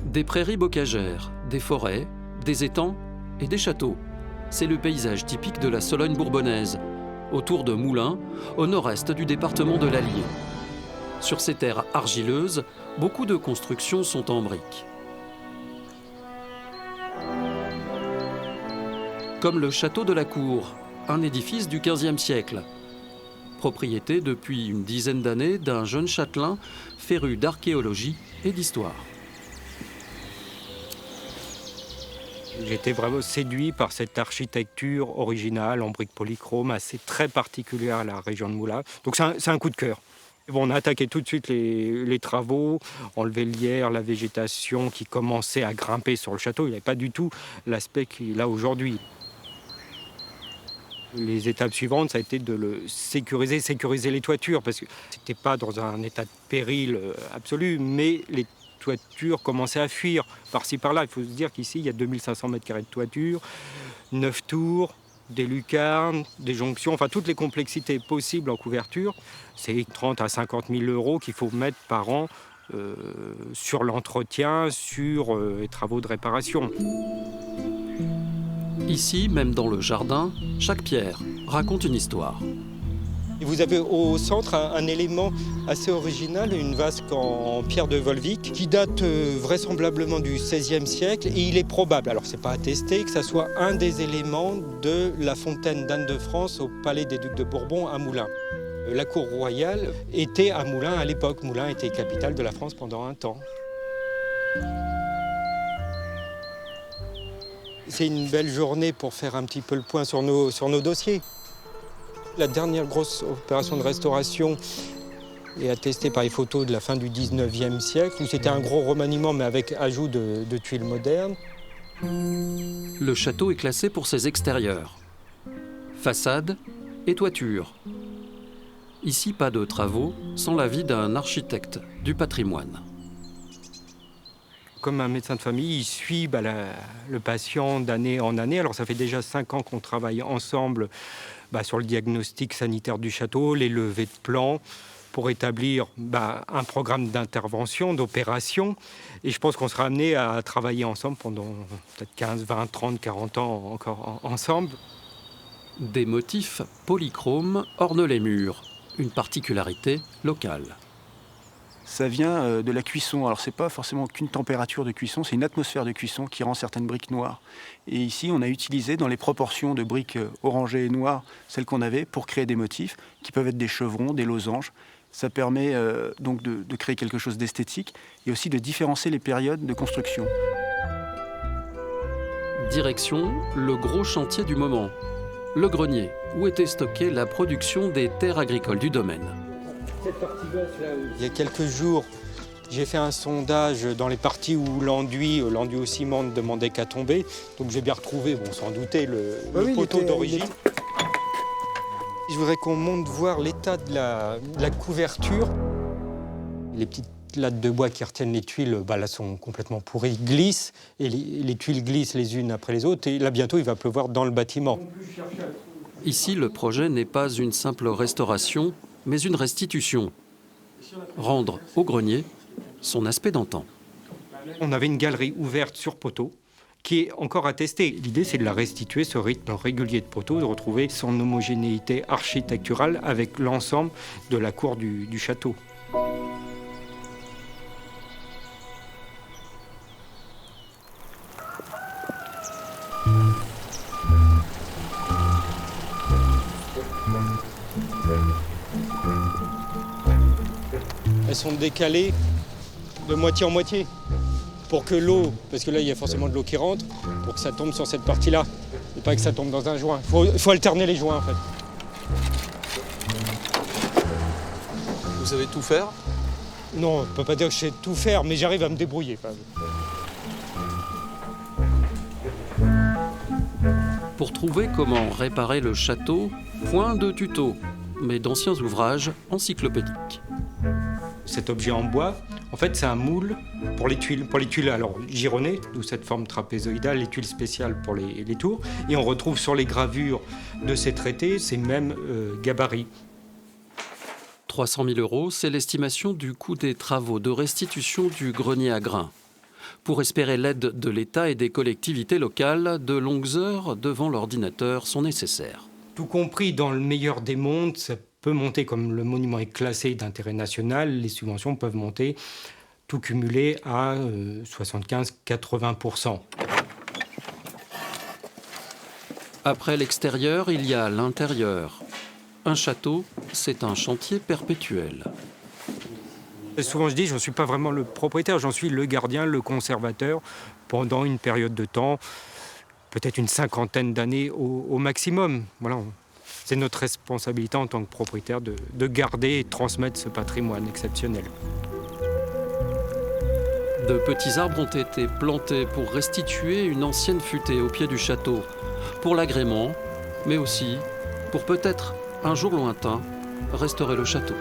Des prairies bocagères, des forêts, des étangs et des châteaux. C'est le paysage typique de la Sologne bourbonnaise, autour de Moulins, au nord-est du département de l'Allier. Sur ces terres argileuses, beaucoup de constructions sont en briques. Comme le château de la Cour, un édifice du XVe siècle. Propriété depuis une dizaine d'années d'un jeune châtelain féru d'archéologie et d'histoire. J'étais vraiment séduit par cette architecture originale en briques polychromes, assez très particulière à la région de Moulins. Donc c'est un coup de cœur. Bon, on a attaqué tout de suite les travaux, enlevé le lierre, la végétation qui commençait à grimper sur le château. Il n'avait pas du tout l'aspect qu'il a aujourd'hui. Les étapes suivantes, ça a été de le sécuriser les toitures, parce que c'était pas dans un état de péril absolu, mais les toitures commençaient à fuir par-ci par-là. Il faut se dire qu'ici, il y a 2500 m² de toiture, 9 tours, des lucarnes, des jonctions, enfin toutes les complexités possibles en couverture. C'est 30 à 50 000 € qu'il faut mettre par an sur l'entretien, sur les travaux de réparation. Ici, même dans le jardin, chaque pierre raconte une histoire. Et vous avez au centre un élément assez original, une vasque en pierre de Volvic qui date vraisemblablement du XVIe siècle, et il est probable, alors c'est pas attesté, que ça soit un des éléments de la fontaine d'Anne de France au palais des Ducs de Bourbon à Moulins. La cour royale était à Moulins à l'époque. Moulins était capitale de la France pendant un temps. C'est une belle journée pour faire un petit peu le point sur nos dossiers. La dernière grosse opération de restauration est attestée par les photos de la fin du 19e siècle, où c'était un gros remaniement, mais avec ajout de tuiles modernes. Le château est classé pour ses extérieurs. Façade et toiture. Ici, pas de travaux sans l'avis d'un architecte du patrimoine. Comme un médecin de famille, il suit le patient d'année en année. Alors ça fait déjà 5 ans qu'on travaille ensemble sur le diagnostic sanitaire du château, les levées de plans, pour établir un programme d'intervention, d'opération. Et je pense qu'on sera amené à travailler ensemble pendant peut-être 15, 20, 30, 40 ans encore ensemble. Des motifs polychromes ornent les murs, une particularité locale. Ça vient de la cuisson. Alors c'est pas forcément qu'une température de cuisson, c'est une atmosphère de cuisson qui rend certaines briques noires. Et ici, on a utilisé dans les proportions de briques orangées et noires, celles qu'on avait, pour créer des motifs qui peuvent être des chevrons, des losanges. Ça permet donc de créer quelque chose d'esthétique et aussi de différencier les périodes de construction. Direction le gros chantier du moment, le grenier, où était stockée la production des terres agricoles du domaine. Il y a quelques jours, j'ai fait un sondage dans les parties où l'enduit au ciment ne demandait qu'à tomber. Donc j'ai bien retrouvé, sans douter, le poteau d'origine. Je voudrais qu'on monte voir l'état de la couverture. Les petites lattes de bois qui retiennent les tuiles là, sont complètement pourries, glissent, et les tuiles glissent les unes après les autres. Et là, bientôt, il va pleuvoir dans le bâtiment. Ici, le projet n'est pas une simple restauration, mais une restitution. Rendre au grenier son aspect d'antan. On avait une galerie ouverte sur poteau qui est encore attestée. L'idée, c'est de la restituer, ce rythme régulier de poteau, de retrouver son homogénéité architecturale avec l'ensemble de la cour du château. Elles sont décalées de moitié en moitié pour que l'eau, parce que là il y a forcément de l'eau qui rentre, pour que ça tombe sur cette partie-là et pas que ça tombe dans un joint. Il faut alterner les joints en fait. Vous savez tout faire? Non, je ne peux pas dire que je sais tout faire, mais j'arrive à me débrouiller. Pour trouver comment réparer le château, point de tuto, mais d'anciens ouvrages encyclopédiques. Cet objet en bois, en fait, c'est un moule pour les tuiles. Pour les tuiles, alors gironnées, d'où cette forme trapézoïdale, les tuiles spéciales pour les tours. Et on retrouve sur les gravures de ces traités ces mêmes gabarits. 300 000 €, c'est l'estimation du coût des travaux de restitution du grenier à grains. Pour espérer l'aide de l'État et des collectivités locales, de longues heures devant l'ordinateur sont nécessaires. Tout compris, dans le meilleur des mondes, ça peut monter, comme le monument est classé d'intérêt national, les subventions peuvent monter, tout cumulé, à 75-80%. Après l'extérieur, il y a l'intérieur. Un château, c'est un chantier perpétuel. Souvent je dis, je ne suis pas vraiment le propriétaire, j'en suis le gardien, le conservateur, pendant une période de temps, peut-être une 50aine d'années au maximum. Voilà, c'est notre responsabilité en tant que propriétaire de garder et de transmettre ce patrimoine exceptionnel. De petits arbres ont été plantés pour restituer une ancienne futaie au pied du château, pour l'agrément, mais aussi pour peut-être, un jour lointain, restaurer le château.